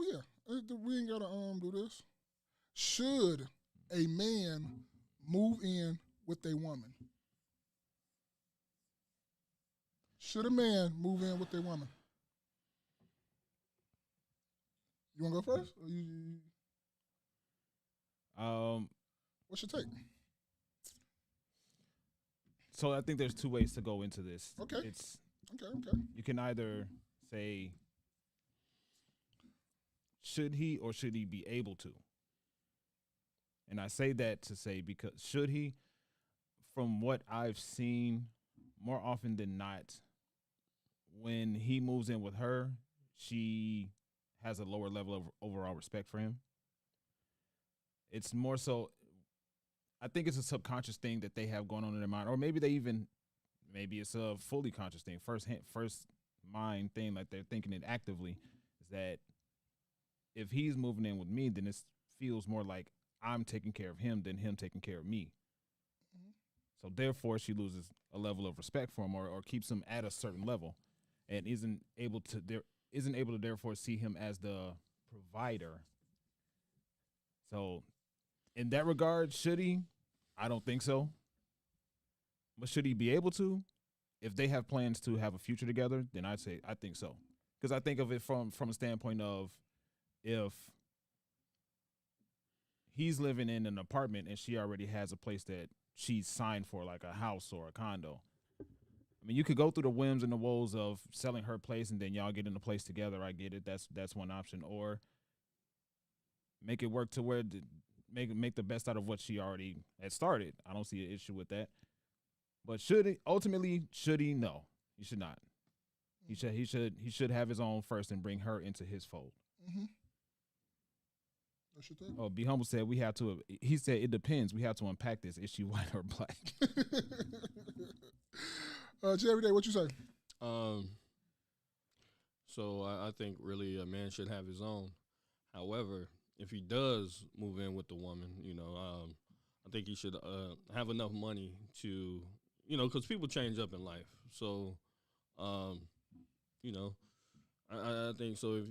Oh yeah, we ain't gotta do this. Should a man move in with a woman? Should a man move in with a woman? You want to go first? Or what's your take? So I think there's two ways to go into this. Okay. Okay. You can either say, should he or should he be able to? And I say that to say because should he, from what I've seen, more often than not, when he moves in with her, she has a lower level of overall respect for him. It's more so, I think it's a subconscious thing that they have going on in their mind, or maybe it's a fully conscious thing, first mind thing, like they're thinking it actively, is that if he's moving in with me, then it feels more like I'm taking care of him than him taking care of me. Mm-hmm. So therefore, she loses a level of respect for him, or keeps him at a certain level, and isn't able to therefore see him as the provider. So in that regard, should he? I don't think so. But should he be able to? If they have plans to have a future together, then I'd say I think so. Because I think of it from a standpoint of, if he's living in an apartment and she already has a place that she's signed for, like a house or a condo. I mean, you could go through the whims and the woes of selling her place and then y'all get in the place together. I get it. That's one option. Or make it work to where make the best out of what she already had started. I don't see an issue with that. But should he? No, he should not. He should have his own first and bring her into his fold. Mm-hmm. That's your thing. Oh, Be Humble said we have to. He said it depends. We have to unpack this. Is she white or black? Jerry Day, what you say? So I think really a man should have his own. However, if he does move in with the woman, I think he should have enough money to, because people change up in life. So, I think so.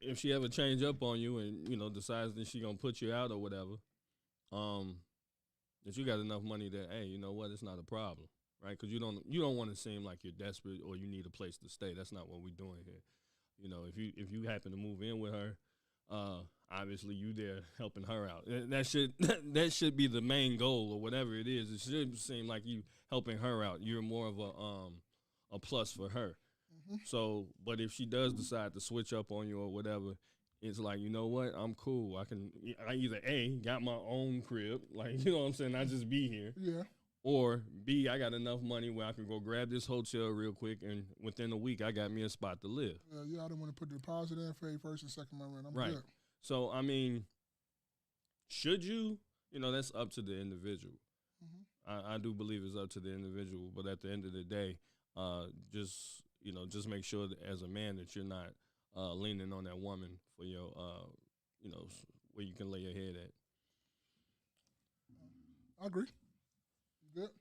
If she ever change up on you and decides that she gonna put you out or whatever, that you got enough money that, hey, you know what, it's not a problem, right? Because you don't want to seem like you're desperate or you need a place to stay. That's not what we're doing here. If you happen to move in with her, obviously you there helping her out. That should be the main goal or whatever it is. It should seem like you helping her out. You're more of a plus for her. Mm-hmm. So, but if she does decide to switch up on you or whatever, it's like, you know what, I'm cool. I either A, got my own crib, like, you know what I'm saying, I just be here. Yeah. Or B, I got enough money where I can go grab this hotel real quick, and within a week, I got me a spot to live. I don't want to put the deposit in for first and second month rent. I'm right. Good. So, I mean, should you? That's up to the individual. Mm-hmm. I do believe it's up to the individual, but at the end of the day, just make sure that as a man that you're not leaning on that woman for your, where you can lay your head at. I agree. You good?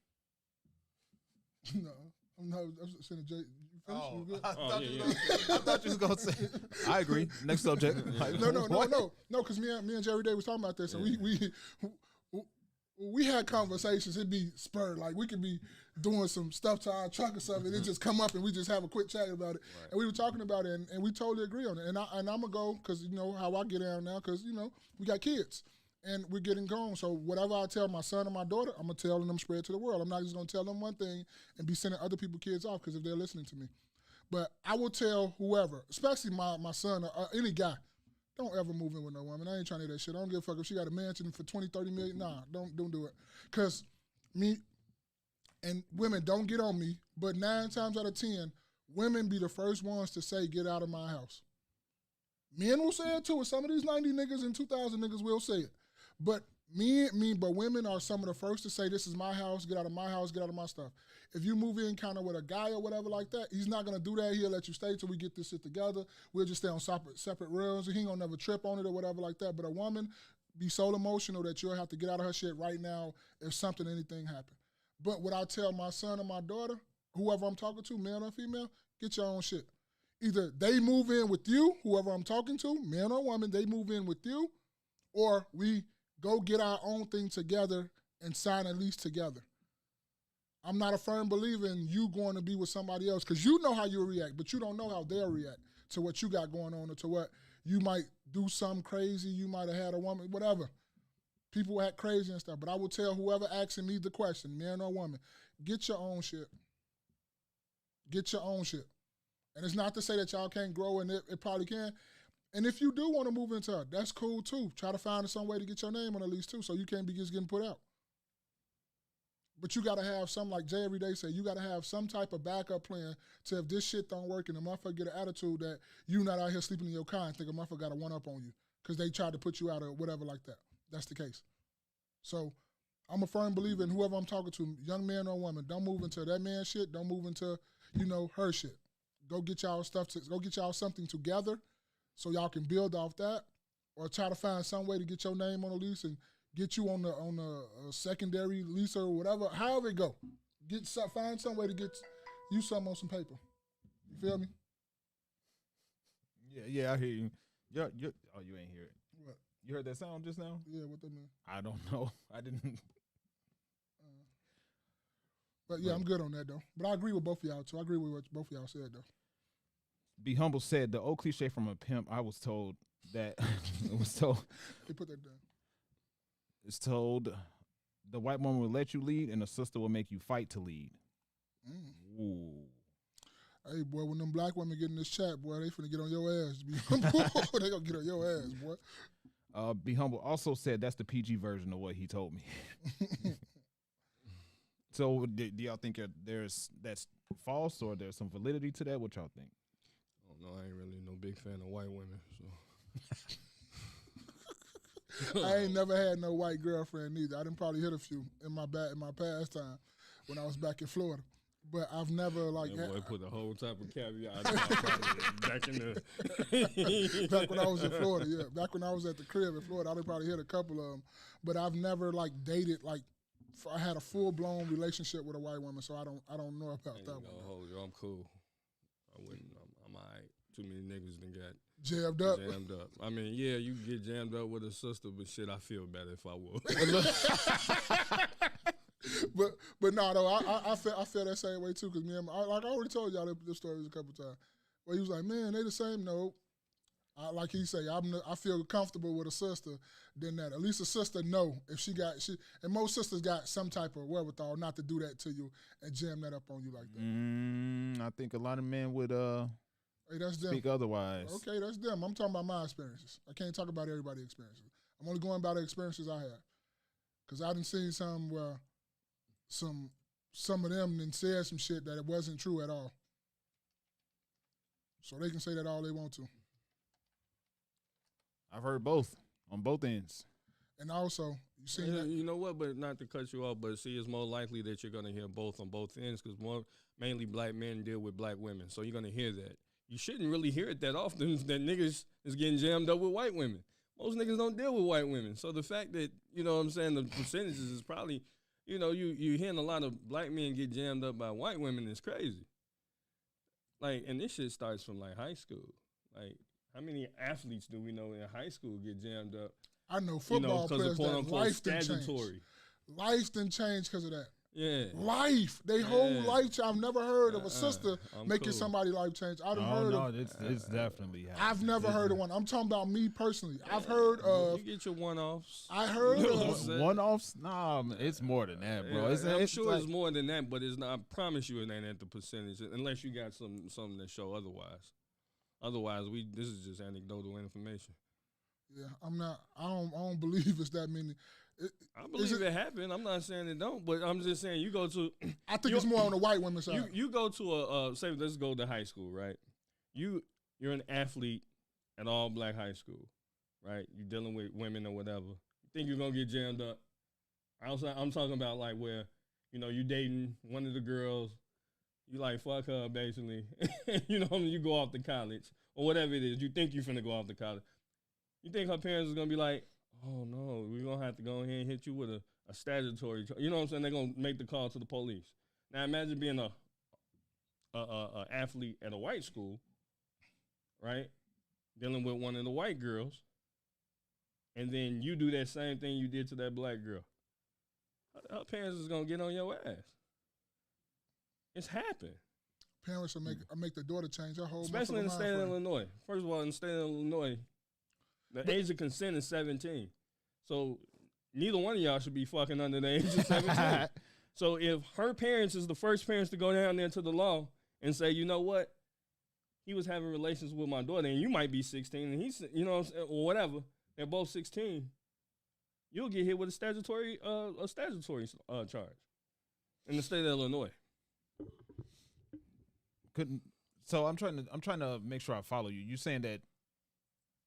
No. I'm saying, Jay, you finished? You good? I thought you was going to say, I agree. Next subject. No, because me and Jerry Day was talking about this, and we had conversations. It'd be spurred. Like, we could be doing some stuff to our truck or something, and it just come up, and we just have a quick chat about it. Right. And we were talking about it, and we totally agree on it. And I'm going to go, because how I get down now, because, we got kids. And we're getting gone. So whatever I tell my son or my daughter, I'm going to tell them spread to the world. I'm not just going to tell them one thing and be sending other people's kids off because if they're listening to me. But I will tell whoever, especially my son or any guy, don't ever move in with no woman. I ain't trying to do that shit. I don't give a fuck if she got a mansion for 20, 30 million. Nah, don't do it. Because me and women, don't get on me, but 9 times out of 10, women be the first ones to say, get out of my house. Men will say it too. Some of these 90 niggas and 2000 niggas will say it. But but women are some of the first to say, this is my house, get out of my house, get out of my stuff. If you move in kind of with a guy or whatever like that, he's not going to do that. He'll let you stay till we get this shit together. We'll just stay on separate rails. He ain't going to never trip on it or whatever like that. But a woman be so emotional that you'll have to get out of her shit right now if anything happen. But what I tell my son or my daughter, whoever I'm talking to, male or female, get your own shit. either they move in with you, whoever I'm talking to, man or woman, they move in with you, or we go get our own thing together and sign a lease together. I'm not a firm believer in you going to be with somebody else because you know how you'll react, but you don't know how they'll react to what you got going on or to what you might do something crazy. You might have had a woman, whatever. People act crazy and stuff, but I will tell whoever asking me the question, man or woman, get your own shit. Get your own shit. And it's not to say that y'all can't grow, and it probably can. And if you do want to move into her, that's cool too. Try to find some way to get your name on the lease too, so you can't be just getting put out. But you got to have some, like Jay every day say, you got to have some type of backup plan to if this shit don't work and the motherfucker get an attitude that you not out here sleeping in your car and think a motherfucker got a one-up on you because they tried to put you out or whatever like that. That's the case. So I'm a firm believer in whoever I'm talking to, young man or woman, don't move into that man shit. Don't move into, her shit. Go get y'all go get y'all something together so y'all can build off that, or try to find some way to get your name on a lease and get you on a secondary lease or whatever. However it go, find some way to get you something on some paper. You feel me? Yeah, I hear you. You ain't hear it. What? You heard that sound just now? Yeah, what that mean? I don't know. I didn't. But yeah, I'm good on that though. But I agree with both of y'all too. I agree with what both of y'all said though. Be Humble said the old cliche from a pimp. I was told that it was told. They put that down. It's told the white woman will let you lead and the sister will make you fight to lead. Ooh. Hey boy, when them black women get in this chat, boy, they finna get on your ass. Be humble. They gonna get on your ass, boy. Be Humble also said that's the PG version of what he told me. So do y'all think that's false or there's some validity to that? What y'all think? I don't know. I ain't really no big fan of white women. So I ain't never had no white girlfriend neither. I done probably hit a few in my past time when I was back in Florida. But I've never that boy put the whole type of caveat back in the back when I was in Florida, yeah. Back when I was at the crib in Florida, I done probably hit a couple of them. But I've never dated I had a full blown relationship with a white woman, so I don't know about that one. Hold you, I'm cool. I wouldn't. I'm alright. Too many niggas done got jammed up. I mean, yeah, you can get jammed up with a sister, but shit, I feel better if I would. but no, though, I feel that same way too, because me and I already told y'all this stories a couple times. Where he was like, man, they the same. No, like he say, I feel comfortable with a sister than that. At least a sister know if and most sisters got some type of wherewithal not to do that to you and jam that up on you like that. I think a lot of men would hey, that's them. speak otherwise. Okay, that's them. I'm talking about my experiences. I can't talk about everybody's experiences. I'm only going by the experiences I have. Because I done seen some where some of them done said some shit that it wasn't true at all. So they can say that all they want to. I've heard both on both ends. And also, you see that? You know what? But not to cut you off, but see, it's more likely that you're gonna hear both on both ends because mainly black men deal with black women, so you're gonna hear that. You shouldn't really hear it that often that niggas is getting jammed up with white women. Most niggas don't deal with white women, so the fact that you know what I'm saying the percentages is probably you hearing a lot of black men get jammed up by white women is crazy. And this shit starts from high school. How many athletes do we know in high school get jammed up? I know football players that life done changed. Life done changed because of that. Yeah. Life. They whole life. I've never heard of a sister making somebody life change. I've heard of. It's definitely happening. I've never heard of one. I'm talking about me personally. I've heard of. You get your one-offs. I heard of. One-offs? Nah, it's more than that, bro. I'm sure it's more than that, but it's not. I promise you it ain't at the percentage unless you got something that show otherwise. Otherwise, this is just anecdotal information. Yeah, I don't believe it's that many. I believe it happened. I'm not saying it don't, but I'm just saying you go to. I think it's more on the white women's side. You go to say let's go to high school, right? You're an athlete at all black high school, right? You're dealing with women or whatever. You think you're gonna get jammed up? I'm talking about where you dating one of the girls. You fuck her basically. You go off to college or whatever it is. You think you're finna go off to college. You think her parents is gonna be like, oh no, we're gonna have to go ahead and hit you with a statutory. You know what I'm saying? They're gonna make the call to the police. Now imagine being a athlete at a white school right? Dealing with one of the white girls, and then you do that same thing you did to that black girl. Her parents is gonna get on your ass. It's happened. Parents will make the daughter change her whole. Especially in the state of Illinois. First of all, in the state of Illinois, the age of consent is 17. So neither one of y'all should be fucking under the age of 17. So if her parents is the first parents to go down there to the law and say, you know what, he was having relations with my daughter, and you might be 16, and he's, you know, or whatever, they're both 16, you'll get hit with a statutory charge in the state of Illinois. So I'm trying to make sure I follow you. You saying that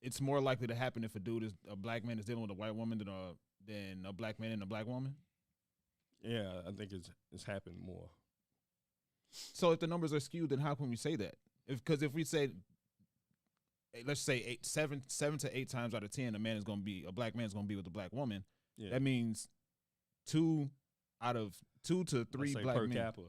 it's more likely to happen if a black man is dealing with a white woman than a black man and a black woman? Yeah, I think it's happened more. So if the numbers are skewed, then how can we say that? Because if we say, let's say 7 to 8 times out of 10, a black man is gonna be with a black woman. Yeah. That means 2 to 3 black per men. capita.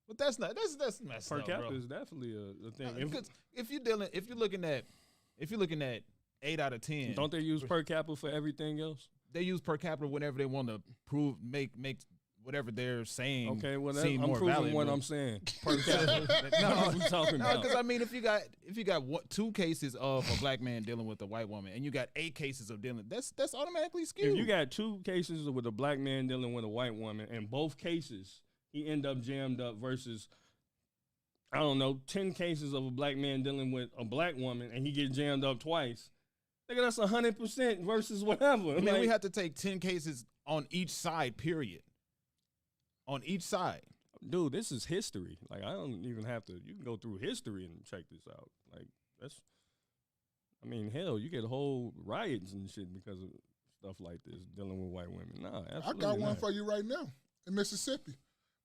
But that's messed per up, capita bro. is definitely a thing. If you're looking at 8 out of 10, don't they use per capita for everything else? They use per capita whenever they want to make whatever they're saying. Okay, well, I'm proving valuable. what I'm saying. Per capita. No, we talking about. Because I mean, if you got 2 cases of a black man dealing with a white woman, and you got 8 cases of dealing, that's automatically skewed. If you got 2 cases with a black man dealing with a white woman, and both cases he end up jammed up, versus, I don't know, 10 cases of a black man dealing with a black woman, and he get jammed up twice. Nigga, that's 100% versus whatever. I mean, we have to take 10 cases on each side, period. On each side. Dude, this is history. Like, I don't even have to, you can go through history and check this out. Like, I mean, hell, you get whole riots and shit because of stuff like this, dealing with white women. Nah, absolutely I got one not. for you right now in Mississippi.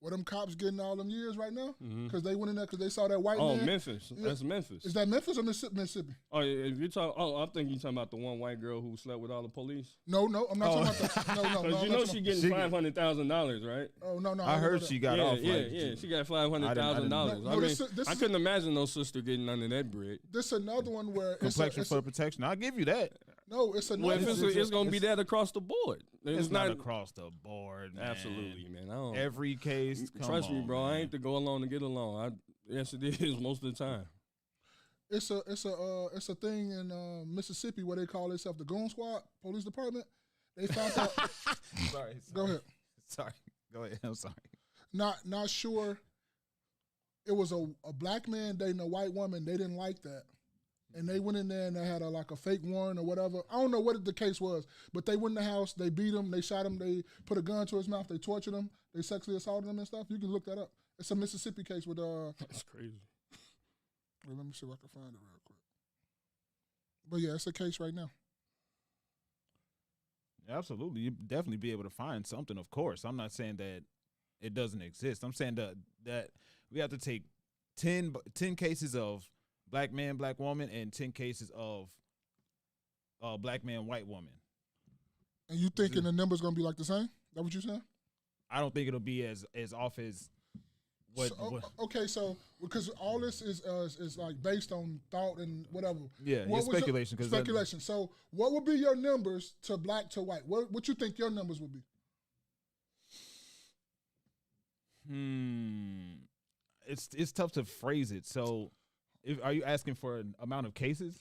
Where them cops getting all them years right now? Because they went in there because they saw that white man. Oh, Memphis. Yeah. That's Memphis. Is that Memphis or Mississippi? Oh, if you're talking, I'm thinking you're talking about the one white girl who slept with all the police. No, I'm not talking about that. No. Because you know she getting $500,000, right? Oh, no. I heard she got off. Yeah, she got $500,000. I couldn't imagine no sister getting under that bread. This another one where complexion for protection. I'll give you that. No, it's another. Well, it's going to be that across the board. It's not across the board, man. Absolutely, man. Every case. Trust me, bro. Man. I ain't to go along to get along. Yes, it is most of the time. It's a thing in Mississippi where they call themselves the Goon Squad Police Department. They found out. Sorry. Go ahead. Sorry. Go ahead. I'm sorry. Not sure. It was a black man dating a white woman. They didn't like that. And they went in there and they had a fake warrant or whatever. I don't know what the case was, but they went in the house, they beat him, they shot him, they put a gun to his mouth, they tortured him, they sexually assaulted him and stuff. You can look that up. It's a Mississippi case with That's crazy. Well, let me see if I can find it real quick. But yeah, it's a case right now. Absolutely, you definitely be able to find something. Of course, I'm not saying that it doesn't exist. I'm saying that we have to take 10 cases of black man, black woman, and 10 cases of black man, white woman. And you thinking the number's gonna be like the same? Is that what you're saying? I don't think it'll be as off as what. Okay, so because all this is like based on thought and whatever. Yeah, speculation. Speculation. So what would be your numbers to black to white? What you think your numbers would be? It's tough to phrase it. So. Are you asking for an amount of cases?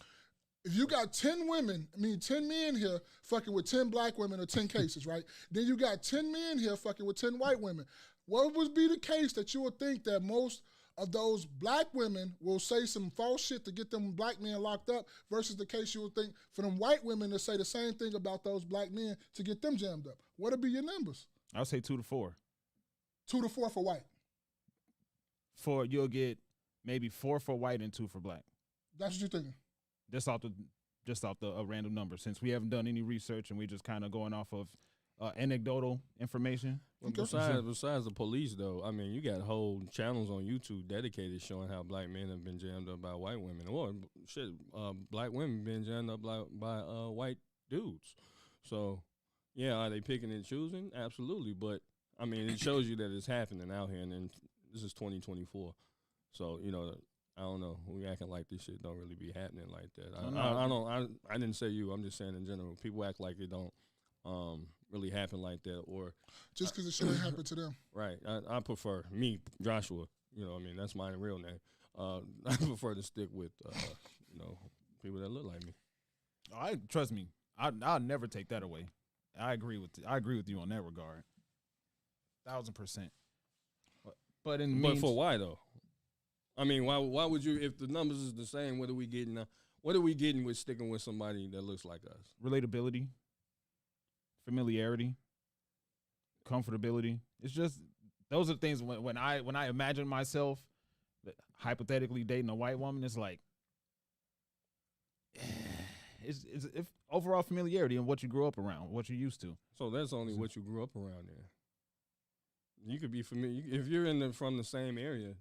If you got 10 men here fucking with 10 black women or 10 cases, right? Then you got 10 men here fucking with 10 white women. What would be the case that you would think that most of those black women will say some false shit to get them black men locked up versus the case you would think for them white women to say the same thing about those black men to get them jammed up? What would be your numbers? I'll say 2 to 4. 2 to 4 for white. You'll get maybe 4 for white and 2 for black. That's what you're thinking. Just off the random number, since we haven't done any research and we're just kind of going off of anecdotal information. Well, besides the police, though, I mean, you got whole channels on YouTube dedicated showing how black men have been jammed up by white women, or shit, black women being jammed up by white dudes. So, yeah, are they picking and choosing? Absolutely, but I mean, it shows you that it's happening out here, and then this is 2024. So, you know, I don't know. We acting like this shit don't really be happening like that. I didn't say you. I'm just saying in general. People act like it don't really happen like that, or just because it should have happened to them. Right. I prefer me, Joshua. You know, what I mean, that's my real name. I prefer to stick with people that look like me. Trust me. I'll never take that away. I agree with you on that regard. 1,000%. But for why though? I mean, why would you? If the numbers is the same, what are we getting? What are we getting with sticking with somebody that looks like us? Relatability, familiarity, comfortability. It's just those are things when I imagine myself hypothetically dating a white woman, it's like it's overall familiarity and what you grew up around, what you're used to. So that's only what you grew up around there. You could be familiar if you're from the same area,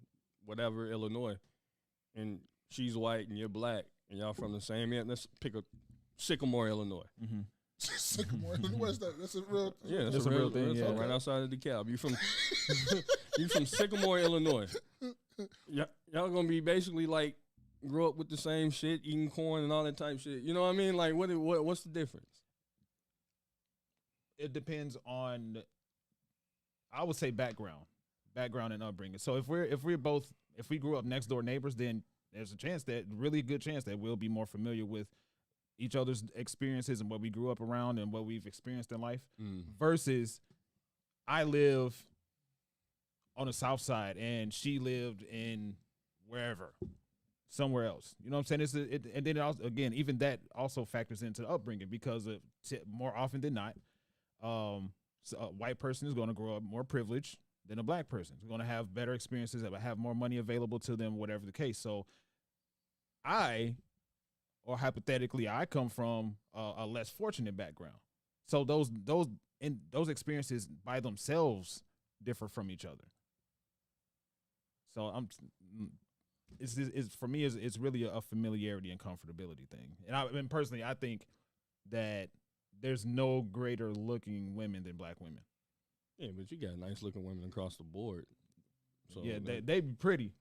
whatever, Illinois, and she's white and you're black and y'all from the same area. Let's pick a Sycamore, Illinois. Mm-hmm. Sycamore, what's that? That's a real. Yeah, that's a real thing. Yeah, right outside of DeKalb. You from Sycamore, Illinois. Y'all gonna be basically like grew up with the same shit, eating corn and all that type of shit. You know what I mean? Like, what's the difference? It depends on, I would say background and upbringing. So if we grew up next door neighbors, then there's really good chance that we'll be more familiar with each other's experiences and what we grew up around and what we've experienced in life. Versus I live on the south side and she lived in wherever, somewhere else. You know what I'm saying? And then also, again, even that also factors into the upbringing because more often than not, so a white person is going to grow up more privileged than a black person. They're going to have better experiences, have more money available to them, whatever the case. So hypothetically, I come from a less fortunate background. So those experiences by themselves differ from each other. So for me, it's really a familiarity and comfortability thing. And personally, I think that there's no greater looking women than black women. Yeah, but you got nice looking women across the board. So yeah, they be pretty,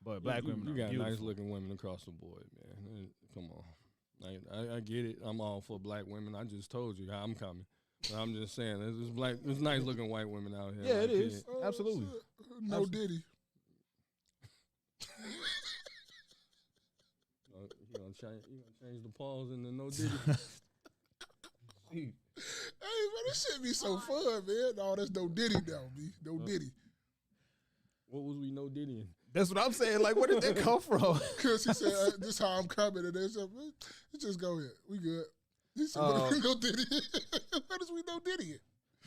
but black women you got beautiful. Nice looking women across the board, man. Come on, I get it. I'm all for black women. I just told you how I'm coming. But I'm just saying, there's nice looking white women out here. Yeah, it is. Absolutely. No Diddy. You gonna change the pause in the no Diddy? Hey man, this shit be so fun, man. No, that's no Diddy now, B. No Diddy. What was we no Diddy? That's what I'm saying. Like, where did that come from? Because he said, "This how I'm coming," and they said, "Just go ahead, we good." He said, "What is we no Diddy? What is we no Diddy?"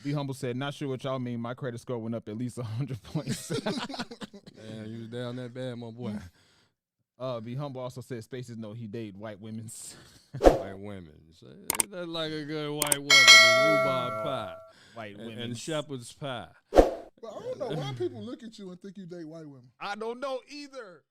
Be Humble said, "Not sure what y'all mean. My credit score went up at least 100 points." Man, you was down that bad, my boy. Be Humble also said Spaces know he date white women. White women. So, that's like a good white woman. The rhubarb pie. White women. And shepherd's pie. But I don't know why people look at you and think you date white women. I don't know either.